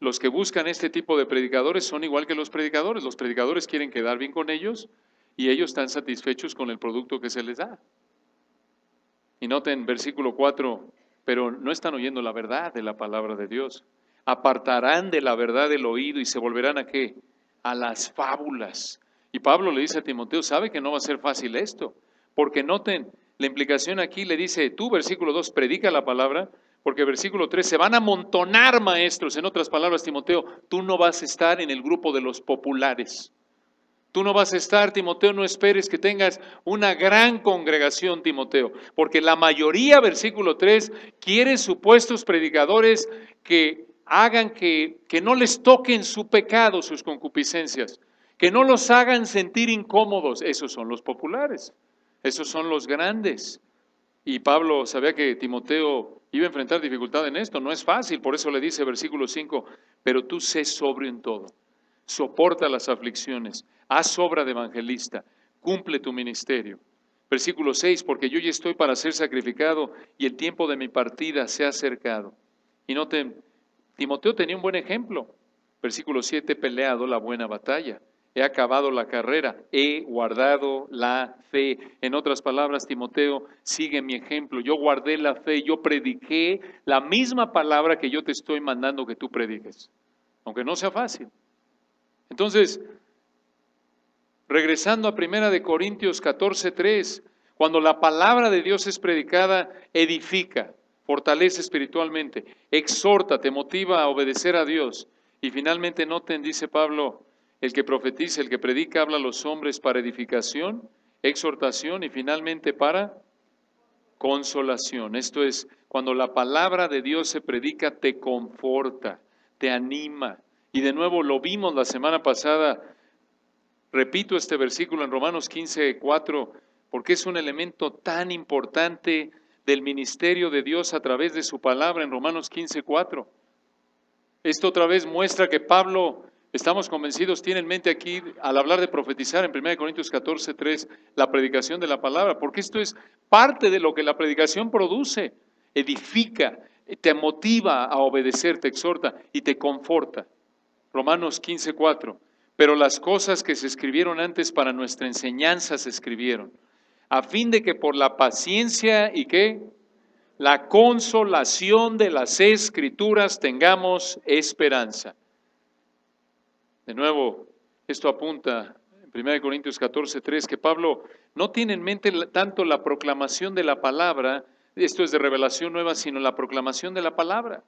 los que buscan este tipo de predicadores son igual que los predicadores. Los predicadores quieren quedar bien con ellos y ellos están satisfechos con el producto que se les da. Y noten versículo 4, pero no están oyendo la verdad de la palabra de Dios. Apartarán de la verdad el oído y se volverán ¿a qué? A las fábulas. Y Pablo le dice a Timoteo, sabe que no va a ser fácil esto, porque noten, la implicación aquí le dice, tú versículo 2, predica la palabra, porque versículo 3, se van a amontonar maestros. En otras palabras, Timoteo, tú no vas a estar en el grupo de los populares. Tú no vas a estar, Timoteo, no esperes que tengas una gran congregación, Timoteo, porque la mayoría, versículo 3, quiere supuestos predicadores que hagan que no les toquen su pecado, sus concupiscencias, que no los hagan sentir incómodos. Esos son los populares, esos son los grandes. Y Pablo sabía que Timoteo iba a enfrentar dificultad en esto, no es fácil, por eso le dice versículo 5, pero tú sé sobrio en todo. Soporta las aflicciones, haz obra de evangelista, cumple tu ministerio. Versículo 6, porque yo ya estoy para ser sacrificado y el tiempo de mi partida se ha acercado. Y noten, Timoteo tenía un buen ejemplo. Versículo 7, he peleado la buena batalla, he acabado la carrera, he guardado la fe. En otras palabras, Timoteo, sigue mi ejemplo. Yo guardé la fe, yo prediqué la misma palabra que yo te estoy mandando que tú prediques, aunque no sea fácil. Entonces, regresando a 1 Corintios 14:3, cuando la palabra de Dios es predicada, edifica, fortalece espiritualmente, exhorta, te motiva a obedecer a Dios. Y finalmente noten, dice Pablo, el que profetiza, el que predica, habla a los hombres para edificación, exhortación y finalmente para consolación. Esto es, cuando la palabra de Dios se predica, te conforta, te anima. Y de nuevo lo vimos la semana pasada. Repito este versículo en Romanos 15:4, porque es un elemento tan importante del ministerio de Dios a través de su palabra en Romanos 15:4. Esto otra vez muestra que Pablo, estamos convencidos, tiene en mente aquí, al hablar de profetizar en 1 Corintios 14:3, la predicación de la palabra, porque esto es parte de lo que la predicación produce, edifica, te motiva a obedecer, te exhorta y te conforta. Romanos 15:4. Pero las cosas que se escribieron antes para nuestra enseñanza se escribieron, a fin de que por la paciencia y ¿qué? La consolación de las Escrituras tengamos esperanza. De nuevo, esto apunta en 1 Corintios 14:3 que Pablo no tiene en mente tanto la proclamación de la palabra, esto es de revelación nueva, sino la proclamación de la palabra.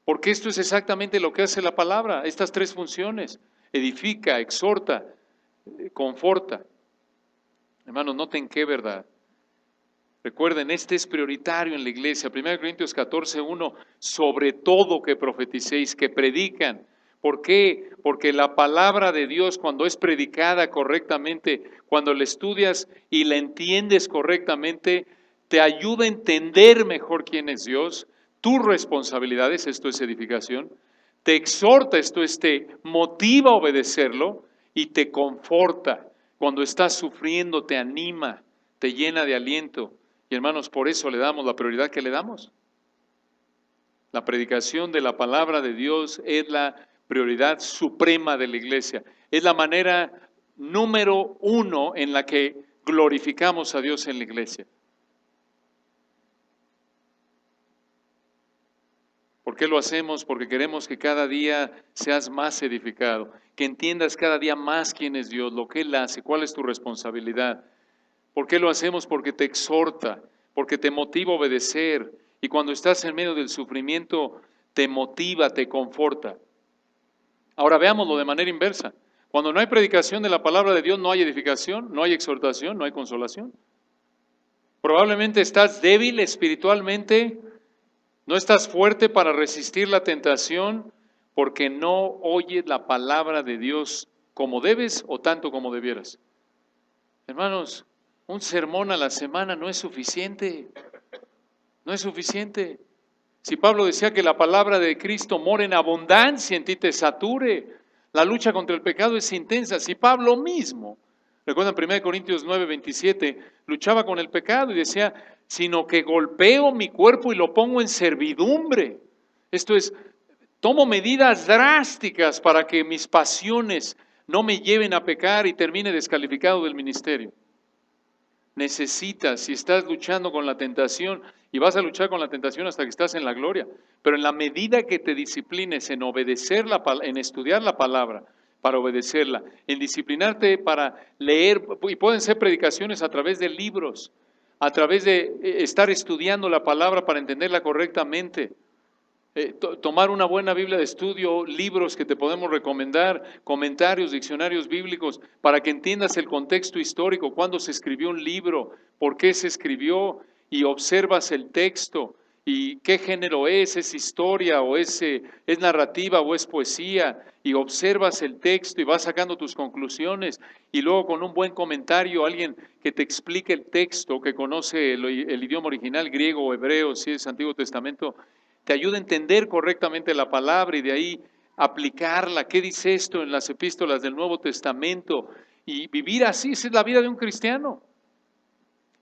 Porque esto es exactamente lo que hace la palabra, estas tres funciones: edifica, exhorta, conforta. Hermanos, noten qué verdad. Recuerden, este es prioritario en la iglesia. 1 Corintios 14:1, sobre todo que profeticéis, que predican. ¿Por qué? Porque la palabra de Dios, cuando es predicada correctamente, cuando la estudias y la entiendes correctamente, te ayuda a entender mejor quién es Dios, tus responsabilidades, esto es edificación, te exhorta, esto es, te motiva a obedecerlo y te conforta. Cuando estás sufriendo, te anima, te llena de aliento. Y hermanos, por eso le damos la prioridad que le damos. La predicación de la palabra de Dios es la prioridad suprema de la iglesia. Es la manera número uno en la que glorificamos a Dios en la iglesia. ¿Por qué lo hacemos? Porque queremos que cada día seas más edificado, que entiendas cada día más quién es Dios, lo que Él hace, cuál es tu responsabilidad. ¿Por qué lo hacemos? Porque te exhorta, porque te motiva a obedecer. Y cuando estás en medio del sufrimiento, te motiva, te conforta. Ahora veámoslo de manera inversa. Cuando no hay predicación de la palabra de Dios, no hay edificación, no hay exhortación, no hay consolación. Probablemente estás débil espiritualmente, no estás fuerte para resistir la tentación porque no oyes la palabra de Dios como debes o tanto como debieras. Hermanos, un sermón a la semana no es suficiente. No es suficiente. Si Pablo decía que la palabra de Cristo mora en abundancia en ti, te sature. La lucha contra el pecado es intensa. Si Pablo mismo, recuerdan 1 Corintios 9:27, luchaba con el pecado y decía, sino que golpeo mi cuerpo y lo pongo en servidumbre. Esto es, Tomo medidas drásticas para que mis pasiones no me lleven a pecar y termine descalificado del ministerio. Necesitas, si estás luchando con la tentación, y vas a luchar con la tentación hasta que estás en la gloria, pero en la medida que te disciplines en obedecer en estudiar la palabra, para obedecerla, en disciplinarte para leer, y pueden ser predicaciones a través de libros, a través de estar estudiando la palabra para entenderla correctamente, tomar una buena Biblia de estudio, libros que te podemos recomendar, comentarios, diccionarios bíblicos, para que entiendas el contexto histórico, cuándo se escribió un libro, por qué se escribió, y observas el texto, y qué género es historia, o es narrativa, o es poesía, y observas el texto y vas sacando tus conclusiones, y luego con un buen comentario, alguien que te explique el texto, que conoce el idioma original, griego o hebreo, si es Antiguo Testamento, te ayuda a entender correctamente la palabra y de ahí aplicarla. ¿Qué dice esto en las epístolas del Nuevo Testamento? Y vivir así, esa es la vida de un cristiano.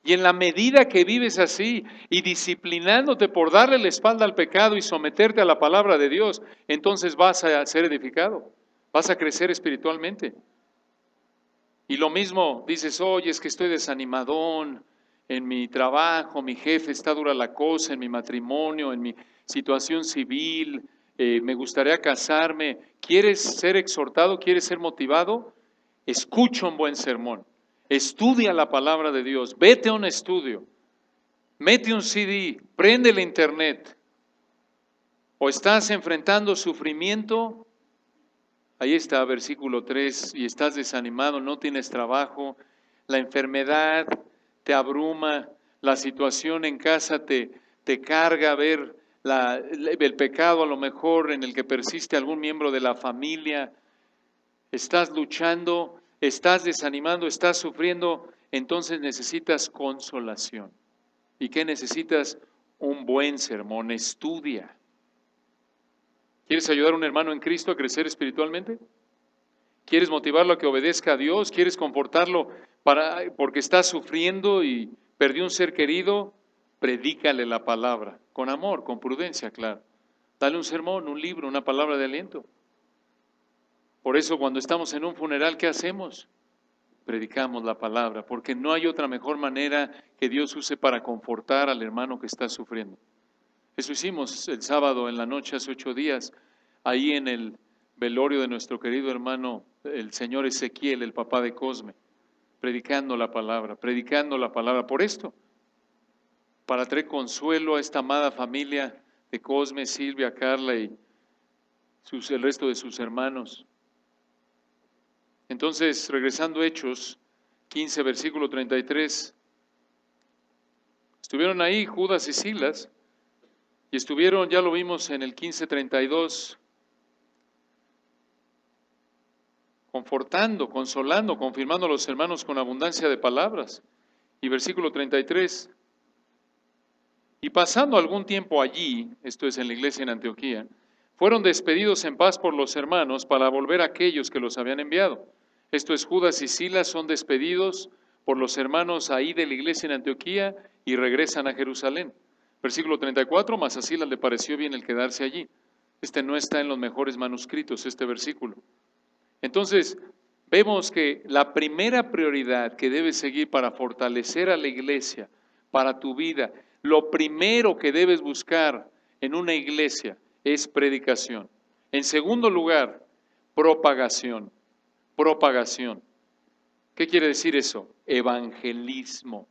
Y en la medida que vives así y disciplinándote por darle la espalda al pecado y someterte a la palabra de Dios, entonces vas a ser edificado, vas a crecer espiritualmente. Y lo mismo dices, oye, es que estoy desanimadón en mi trabajo, mi jefe está dura la cosa, en mi matrimonio, en mi situación civil, me gustaría casarme. ¿Quieres ser exhortado? ¿Quieres ser motivado? Escucha un buen sermón, estudia la palabra de Dios, vete a un estudio, mete un CD, prende la internet. O estás enfrentando sufrimiento, ahí está, versículo 3, y estás desanimado, no tienes trabajo, la enfermedad te abruma, la situación en casa te carga, ver el pecado a lo mejor en el que persiste algún miembro de la familia, estás luchando, estás desanimando, estás sufriendo, entonces necesitas consolación. ¿Y qué necesitas? Un buen sermón, estudia. ¿Quieres ayudar a un hermano en Cristo a crecer espiritualmente? ¿Quieres motivarlo a que obedezca a Dios? ¿Quieres confortarlo porque está sufriendo y perdió un ser querido? Predícale la palabra, con amor, con prudencia, claro. Dale un sermón, un libro, una palabra de aliento. Por eso cuando estamos en un funeral, ¿qué hacemos? Predicamos la palabra, porque no hay otra mejor manera que Dios use para confortar al hermano que está sufriendo. Eso hicimos el sábado en la noche, hace 8 días, ahí en el velorio de nuestro querido hermano, el señor Ezequiel, el papá de Cosme, predicando la palabra. Por esto, para traer consuelo a esta amada familia de Cosme, Silvia, Carla y el resto de sus hermanos. Entonces, regresando a Hechos 15, versículo 33, estuvieron ahí Judas y Silas, y estuvieron, ya lo vimos en el 15:32, confortando, consolando, confirmando a los hermanos con abundancia de palabras. Y versículo 33, y pasando algún tiempo allí, esto es en la iglesia en Antioquía, fueron despedidos en paz por los hermanos para volver a aquellos que los habían enviado. Esto es, Judas y Silas son despedidos por los hermanos ahí de la iglesia en Antioquía y regresan a Jerusalén. Versículo 34, mas a Silas le pareció bien el quedarse allí. Este no está en los mejores manuscritos, este versículo. Entonces, vemos que la primera prioridad que debes seguir para fortalecer a la iglesia, para tu vida, lo primero que debes buscar en una iglesia es predicación. En segundo lugar, propagación. Propagación. ¿Qué quiere decir eso? Evangelismo.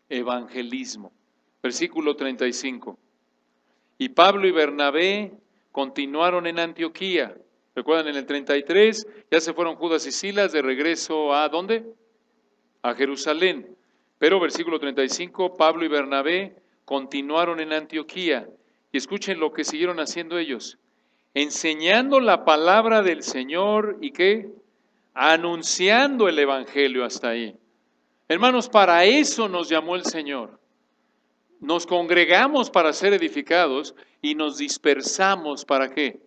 Evangelismo. Versículo 35. Y Pablo y Bernabé continuaron en Antioquía. ¿Recuerdan en el 33? Ya se fueron Judas y Silas de regreso ¿a dónde? A Jerusalén. Pero versículo 35, Pablo y Bernabé continuaron en Antioquía. Y escuchen lo que siguieron haciendo ellos. Enseñando la palabra del Señor y ¿qué? Anunciando el Evangelio hasta ahí. Hermanos, para eso nos llamó el Señor. Nos congregamos para ser edificados y nos dispersamos ¿para qué?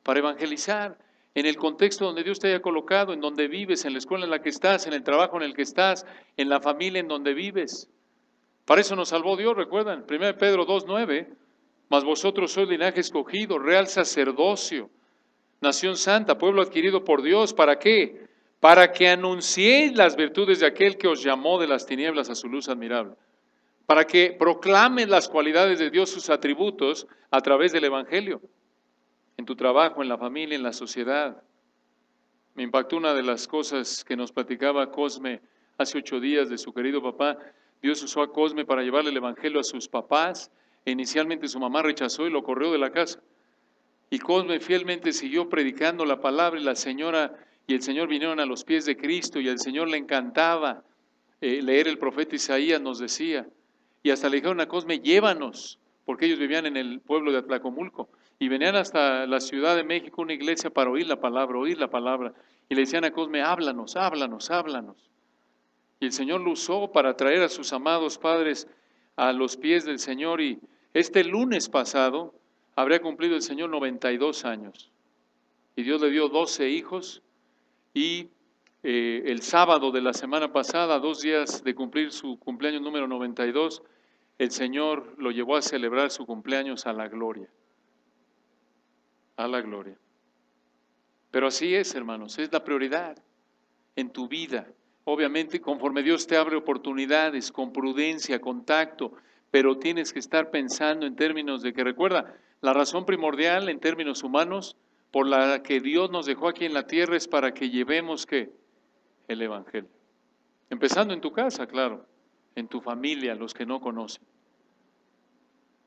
Para evangelizar en el contexto donde Dios te haya colocado, en donde vives, en la escuela en la que estás, en el trabajo en el que estás, en la familia en donde vives. Para eso nos salvó Dios, recuerdan, 1 Pedro 2:9, Mas vosotros sois linaje escogido, real sacerdocio, nación santa, pueblo adquirido por Dios. ¿Para qué? Para que anunciéis las virtudes de aquel que os llamó de las tinieblas a su luz admirable. Para que proclamen las cualidades de Dios, sus atributos, a través del Evangelio. En tu trabajo, en la familia, en la sociedad. Me impactó una de las cosas que nos platicaba Cosme hace 8 días de su querido papá. Dios usó a Cosme para llevarle el Evangelio a sus papás. Inicialmente su mamá rechazó y lo corrió de la casa. Y Cosme fielmente siguió predicando la palabra y la señora y el Señor vinieron a los pies de Cristo y al Señor le encantaba leer el profeta Isaías, nos decía. Y hasta le dijeron a Cosme, llévanos, porque ellos vivían en el pueblo de Atlacomulco. Y venían hasta la Ciudad de México, una iglesia, para oír la palabra, oír la palabra. Y le decían a Cosme, háblanos, háblanos, háblanos. Y el Señor lo usó para traer a sus amados padres a los pies del Señor. Y este lunes pasado habría cumplido el Señor 92 años. Y Dios le dio 12 hijos. Y el sábado de la semana pasada, 2 días de cumplir su cumpleaños número 92, el Señor lo llevó a celebrar su cumpleaños a la gloria. A la gloria. Pero así es, hermanos, es la prioridad en tu vida. Obviamente, conforme Dios te abre oportunidades, con prudencia, con tacto, pero tienes que estar pensando en términos de que, recuerda, la razón primordial en términos humanos por la que Dios nos dejó aquí en la tierra es para que llevemos, ¿qué? El Evangelio. Empezando en tu casa, claro, en tu familia, los que no conocen.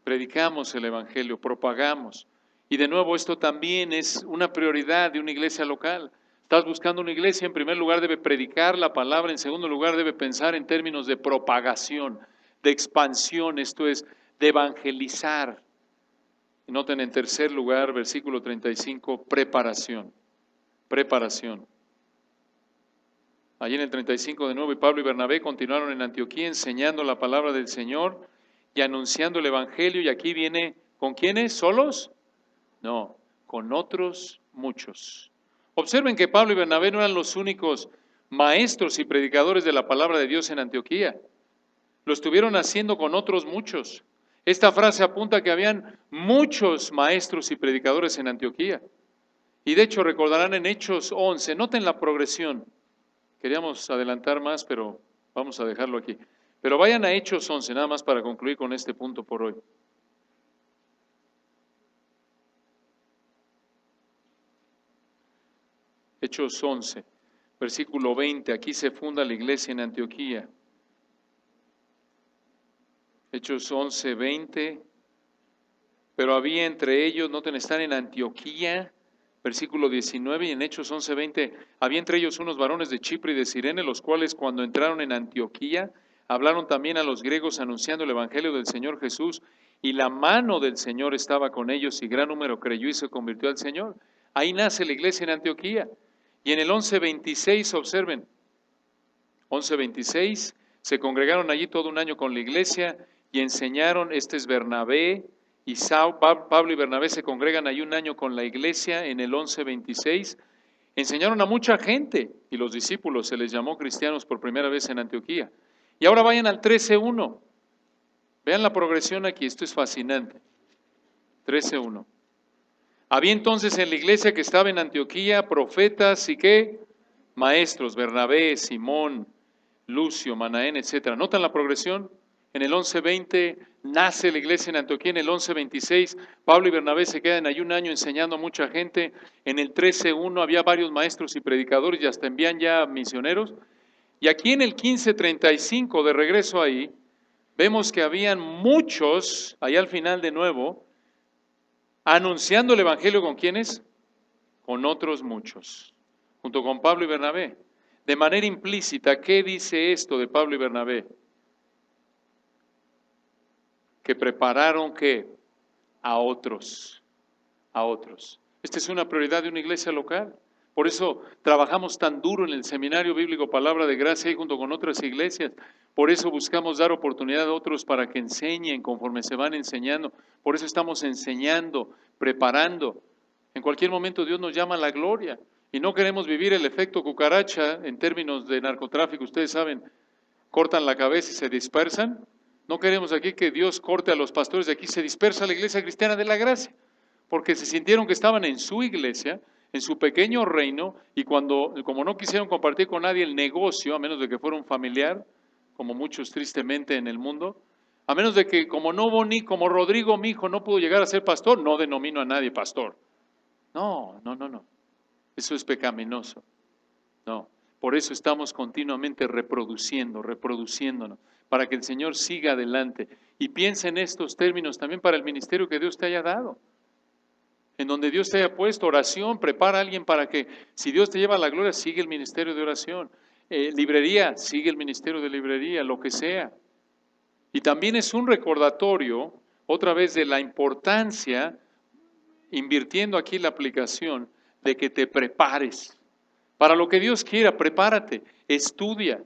Predicamos el Evangelio, propagamos. Y de nuevo, esto también es una prioridad de una iglesia local. Estás buscando una iglesia, en primer lugar debe predicar la palabra, en segundo lugar debe pensar en términos de propagación, de expansión, esto es, de evangelizar. Y noten en tercer lugar, versículo 35, preparación. Preparación. Allí en el 35 de nuevo, y Pablo y Bernabé continuaron en Antioquía enseñando la palabra del Señor y anunciando el Evangelio. Y aquí viene, ¿con quiénes? ¿Solos? No, con otros muchos. Observen que Pablo y Bernabé no eran los únicos maestros y predicadores de la palabra de Dios en Antioquía. Lo estuvieron haciendo con otros muchos. Esta frase apunta a que habían muchos maestros y predicadores en Antioquía. Y de hecho recordarán en Hechos 11, noten la progresión. Queríamos adelantar más, pero vamos a dejarlo aquí. Pero vayan a Hechos 11, nada más para concluir con este punto por hoy. Hechos 11, versículo 20, aquí se funda la iglesia en Antioquía. Hechos 11, 20, pero había entre ellos, noten, están en Antioquía, versículo 19, y en Hechos 11, 20, había entre ellos unos varones de Chipre y de Cirene, los cuales cuando entraron en Antioquía, hablaron también a los griegos anunciando el evangelio del Señor Jesús, y la mano del Señor estaba con ellos, y gran número creyó y se convirtió al Señor. Ahí nace la iglesia en Antioquía. Y en el 11:26, observen, 11:26, se congregaron allí todo un año con la iglesia y enseñaron, este es Bernabé y Pablo y Bernabé se congregan allí un año con la iglesia en el 11:26, enseñaron a mucha gente y los discípulos se les llamó cristianos por primera vez en Antioquía. Y ahora vayan al 13:1, vean la progresión aquí, esto es fascinante, 13:1. Había entonces en la iglesia que estaba en Antioquía profetas y ¿qué? Maestros, Bernabé, Simón, Lucio, Manaén, etc. ¿Notan la progresión? En el 11:20 nace la iglesia en Antioquía, en el 11:26 Pablo y Bernabé se quedan ahí un año enseñando a mucha gente, en el 13:1 había varios maestros y predicadores y hasta envían ya misioneros, y aquí en el 15:35 de regreso ahí, vemos que habían muchos, ahí al final de nuevo, anunciando el evangelio ¿con quiénes? Con otros muchos, junto con Pablo y Bernabé. De manera implícita, ¿qué dice esto de Pablo y Bernabé? Que prepararon ¿qué? A otros, a otros. Esta es una prioridad de una iglesia local. Por eso trabajamos tan duro en el Seminario Bíblico Palabra de Gracia y junto con otras iglesias. Por eso buscamos dar oportunidad a otros para que enseñen conforme se van enseñando. Por eso estamos enseñando, preparando. En cualquier momento Dios nos llama a la gloria. Y no queremos vivir el efecto cucaracha en términos de narcotráfico. Ustedes saben, cortan la cabeza y se dispersan. No queremos aquí que Dios corte a los pastores de aquí, se dispersa la iglesia cristiana de la gracia, porque se sintieron que estaban en su iglesia, en su pequeño reino, y como no quisieron compartir con nadie el negocio, a menos de que fuera un familiar, como muchos tristemente en el mundo, a menos de que como no hubo como Rodrigo, mi hijo, no pudo llegar a ser pastor, no denomino a nadie pastor. No. Eso es pecaminoso. No. Por eso estamos continuamente reproduciéndonos, para que el Señor siga adelante. Y piensa en estos términos también para el ministerio que Dios te haya dado. En donde Dios te haya puesto oración, prepara a alguien para que, si Dios te lleva a la gloria, sigue el ministerio de oración. Librería, sigue el ministerio de librería, lo que sea. Y también es un recordatorio, otra vez, de la importancia, invirtiendo aquí la aplicación, de que te prepares. Para lo que Dios quiera, prepárate, estudia.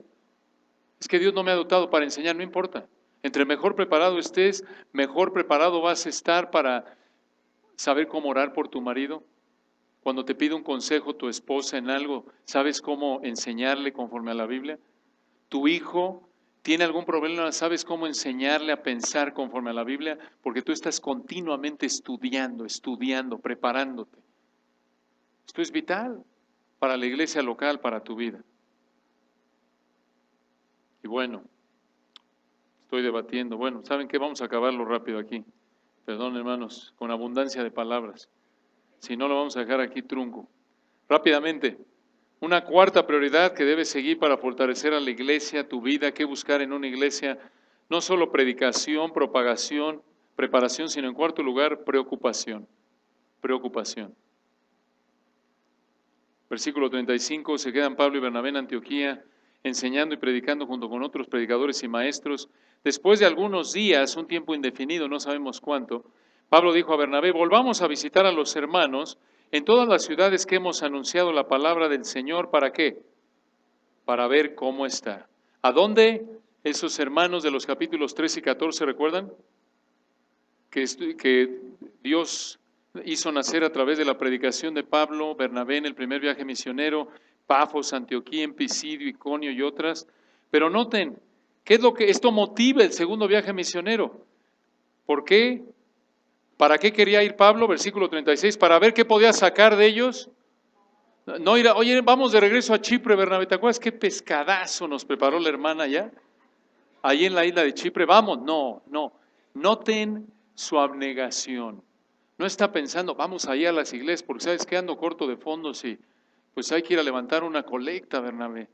Es que Dios no me ha dotado para enseñar, no importa. Entre mejor preparado estés, mejor preparado vas a estar para saber cómo orar por tu marido. Cuando te pide un consejo tu esposa en algo, ¿sabes cómo enseñarle conforme a la Biblia? Tu hijo tiene algún problema, ¿sabes cómo enseñarle a pensar conforme a la Biblia? Porque tú estás continuamente estudiando, preparándote. Esto es vital para la iglesia local, para tu vida. Y bueno, estoy debatiendo. Bueno, ¿saben qué? Vamos a acabarlo rápido aquí. Perdón, hermanos, con abundancia de palabras. Si no, lo vamos a dejar aquí trunco. Rápidamente, una cuarta prioridad que debes seguir para fortalecer a la iglesia, tu vida, qué buscar en una iglesia, no solo predicación, propagación, preparación, sino en cuarto lugar, preocupación. Preocupación. Versículo 35, se quedan Pablo y Bernabé en Antioquía, enseñando y predicando junto con otros predicadores y maestros. Después de algunos días, un tiempo indefinido, no sabemos cuánto, Pablo dijo a Bernabé, volvamos a visitar a los hermanos en todas las ciudades que hemos anunciado la palabra del Señor. ¿Para qué? Para ver cómo está. ¿A dónde? Esos hermanos de los capítulos 13 y 14, ¿recuerdan? Que Dios hizo nacer a través de la predicación de Pablo, Bernabé en el primer viaje misionero, Pafos, Antioquía, Pisidio, Iconio y otras. Pero noten, ¿qué es lo que esto motiva el segundo viaje misionero? ¿Por qué? ¿Para qué quería ir Pablo? Versículo 36, para ver qué podía sacar de ellos. No ir oye, vamos de regreso a Chipre, Bernabé, ¿te acuerdas qué pescadazo nos preparó la hermana allá? Ahí en la isla de Chipre, vamos, no. Noten su abnegación. No está pensando, vamos allá a las iglesias, porque sabes que ando corto de fondos y pues hay que ir a levantar una colecta, Bernabé.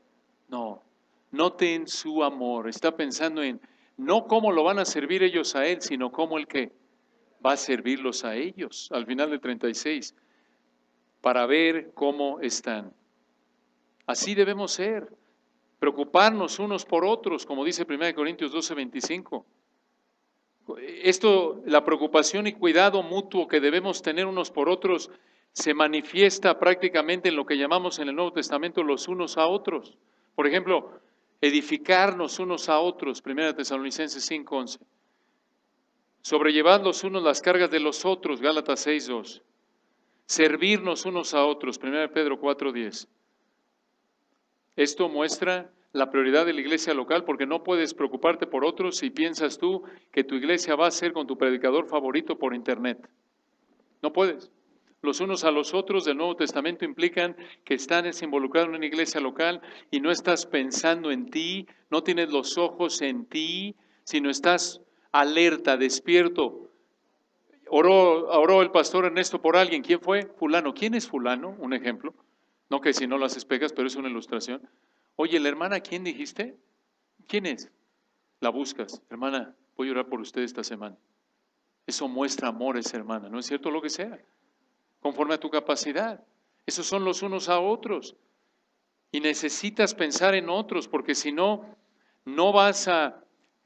No, noten su amor. Está pensando en no cómo lo van a servir ellos a él, sino cómo el que va a servirlos a ellos. Al final del 36, para ver cómo están. Así debemos ser. Preocuparnos unos por otros, como dice 1 Corintios 12:25. Esto, la preocupación y cuidado mutuo que debemos tener unos por otros, se manifiesta prácticamente en lo que llamamos en el Nuevo Testamento los unos a otros. Por ejemplo, edificarnos unos a otros, 1 Tesalonicenses 5:11. Sobrellevad los unos las cargas de los otros, Gálatas 6:2. Servirnos unos a otros, 1 Pedro 4:10. Esto muestra la prioridad de la iglesia local, porque no puedes preocuparte por otros si piensas tú que tu iglesia va a ser con tu predicador favorito por internet. No puedes. Los unos a los otros del Nuevo Testamento implican que estás involucrado en una iglesia local y no estás pensando en ti, no tienes los ojos en ti, sino estás alerta, despierto. Oró el pastor Ernesto por alguien. ¿Quién fue? Fulano. ¿Quién es fulano? Un ejemplo. No que si no lo haces pegas, pero es una ilustración. Oye, la hermana, ¿quién dijiste? ¿Quién es? La buscas. Hermana, voy a orar por usted esta semana. Eso muestra amor, esa hermana. ¿No es cierto? Lo que sea. Conforme a tu capacidad. Esos son los unos a otros. Y necesitas pensar en otros, porque si no, no vas a...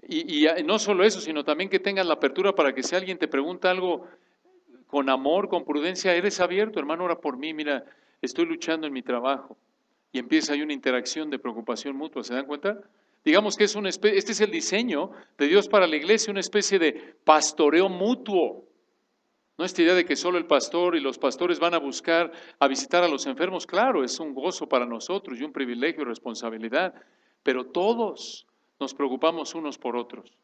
Y no solo eso, sino también que tengas la apertura para que si alguien te pregunta algo con amor, con prudencia, eres abierto. Hermano, ora por mí. Mira, estoy luchando en mi trabajo. Y empieza ahí una interacción de preocupación mutua, ¿se dan cuenta? Digamos que este es el diseño de Dios para la iglesia, una especie de pastoreo mutuo. No esta idea de que solo el pastor y los pastores van a buscar a visitar a los enfermos, claro, es un gozo para nosotros y un privilegio y responsabilidad, pero todos nos preocupamos unos por otros.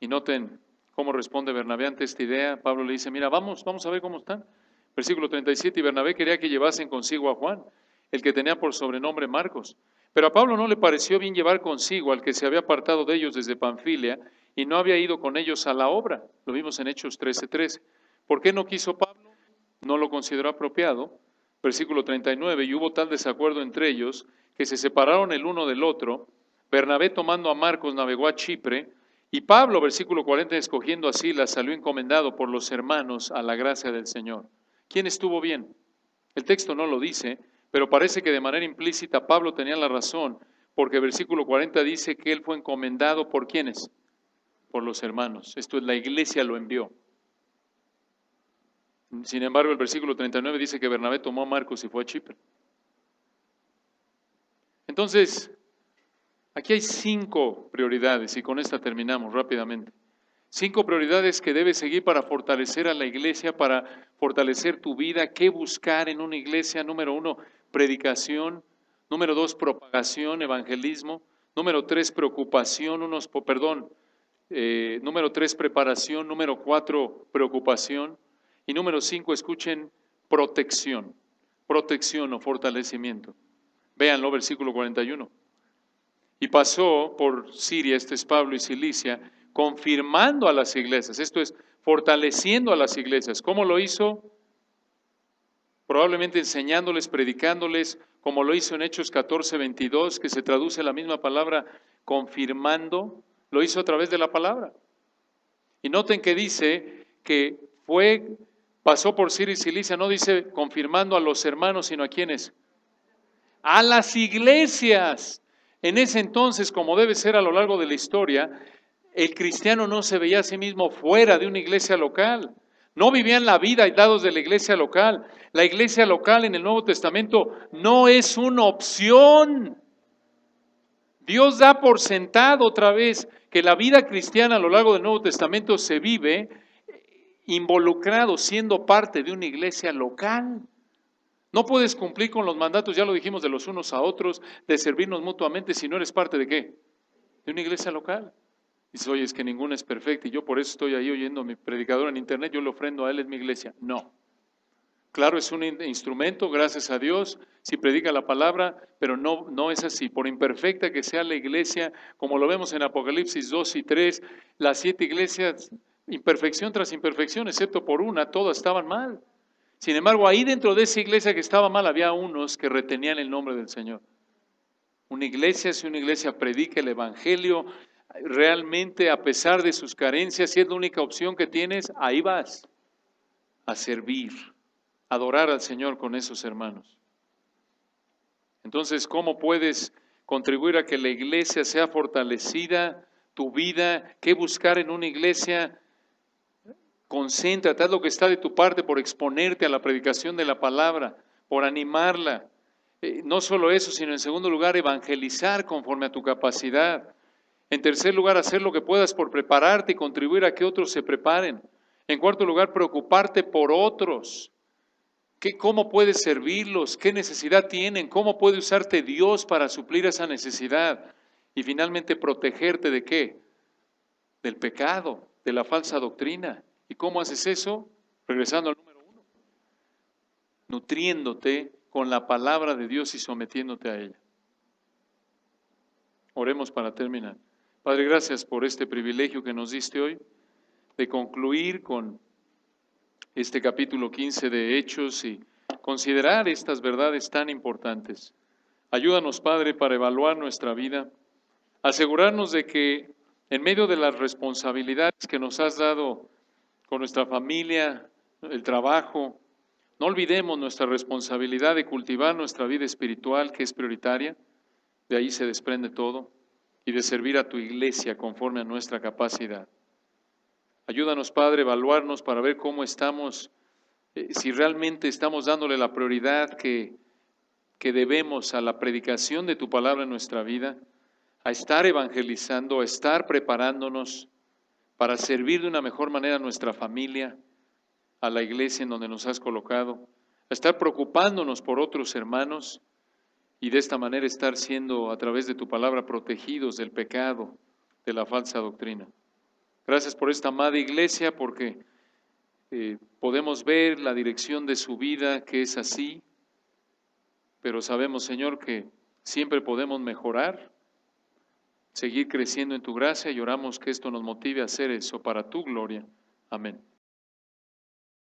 Y noten cómo responde Bernabé ante esta idea. Pablo le dice, mira, vamos a ver cómo están. Versículo 37, y Bernabé quería que llevasen consigo a Juan, el que tenía por sobrenombre Marcos. Pero a Pablo no le pareció bien llevar consigo al que se había apartado de ellos desde Panfilia y no había ido con ellos a la obra. Lo vimos en Hechos 13:13. ¿Por qué no quiso Pablo? No lo consideró apropiado. Versículo 39, y hubo tal desacuerdo entre ellos que se separaron el uno del otro. Bernabé, tomando a Marcos, navegó a Chipre, y Pablo, versículo 40, escogiendo a Silas, salió encomendado por los hermanos a la gracia del Señor. ¿Quién estuvo bien? El texto no lo dice, pero parece que de manera implícita Pablo tenía la razón, porque versículo 40 dice que él fue encomendado ¿por quiénes? Por los hermanos. Esto es, la iglesia lo envió. Sin embargo, el versículo 39 dice que Bernabé tomó a Marcos y fue a Chipre. Entonces, aquí hay 5 prioridades y con esta terminamos rápidamente. 5 prioridades que debes seguir para fortalecer a la iglesia, para fortalecer tu vida. ¿Qué buscar en una iglesia? Número 1, predicación. Número 2, propagación, evangelismo. Número 3, preocupación. Número 3, preparación. Número 4, preocupación. Y número 5, escuchen, protección. Protección o fortalecimiento. Véanlo, versículo 41. Y pasó por Siria, este es Pablo, y Cilicia, confirmando a las iglesias, esto es, fortaleciendo a las iglesias. ¿Cómo lo hizo? Probablemente enseñándoles, predicándoles, como lo hizo en Hechos 14:22, que se traduce la misma palabra confirmando, lo hizo a través de la palabra. Y noten que dice que pasó por Siria y Cilicia, no dice confirmando a los hermanos, sino a quienes, a las iglesias. En ese entonces, como debe ser a lo largo de la historia, el cristiano no se veía a sí mismo fuera de una iglesia local. No vivían la vida aislados de la iglesia local. La iglesia local en el Nuevo Testamento no es una opción. Dios da por sentado otra vez que la vida cristiana a lo largo del Nuevo Testamento se vive involucrado, siendo parte de una iglesia local. No puedes cumplir con los mandatos, ya lo dijimos, de los unos a otros, de servirnos mutuamente si no eres parte de ¿qué? De una iglesia local. Dices, oye, es que ninguna es perfecta y yo por eso estoy ahí oyendo a mi predicador en internet, yo le ofrendo a él, es mi iglesia. No. Claro, es un instrumento, gracias a Dios, si predica la palabra, pero no es así. Por imperfecta que sea la iglesia, como lo vemos en Apocalipsis 2 y 3, las 7 iglesias, imperfección tras imperfección, excepto por una, todas estaban mal. Sin embargo, ahí dentro de esa iglesia que estaba mal, había unos que retenían el nombre del Señor. Una iglesia, si una iglesia predica el evangelio, realmente a pesar de sus carencias, si es la única opción que tienes, ahí vas a servir, a adorar al Señor con esos hermanos. Entonces, ¿cómo puedes contribuir a que la iglesia sea fortalecida? Tu vida, ¿qué buscar en una iglesia? Concéntrate, haz lo que está de tu parte por exponerte a la predicación de la palabra, por animarla. No solo eso, sino en segundo lugar, evangelizar conforme a tu capacidad. En tercer lugar, hacer lo que puedas por prepararte y contribuir a que otros se preparen. En cuarto lugar, preocuparte por otros. ¿Cómo puedes servirlos? ¿Qué necesidad tienen? ¿Cómo puede usarte Dios para suplir esa necesidad? Y finalmente, protegerte ¿de qué? Del pecado, de la falsa doctrina. ¿Y cómo haces eso? Regresando al número 1. Nutriéndote con la palabra de Dios y sometiéndote a ella. Oremos para terminar. Padre, gracias por este privilegio que nos diste hoy de concluir con este capítulo 15 de Hechos y considerar estas verdades tan importantes. Ayúdanos, Padre, para evaluar nuestra vida, asegurarnos de que en medio de las responsabilidades que nos has dado con nuestra familia, el trabajo, no olvidemos nuestra responsabilidad de cultivar nuestra vida espiritual, que es prioritaria, de ahí se desprende todo, y de servir a tu iglesia conforme a nuestra capacidad. Ayúdanos, Padre, a evaluarnos para ver cómo estamos, si realmente estamos dándole la prioridad que debemos a la predicación de tu palabra en nuestra vida, a estar evangelizando, a estar preparándonos para servir de una mejor manera a nuestra familia, a la iglesia en donde nos has colocado, a estar preocupándonos por otros hermanos y de esta manera estar siendo a través de tu palabra protegidos del pecado, de la falsa doctrina. Gracias por esta amada iglesia, porque podemos ver la dirección de su vida, que es así, pero sabemos, Señor, que siempre podemos mejorar, seguir creciendo en tu gracia, y oramos que esto nos motive a hacer eso para tu gloria. Amén.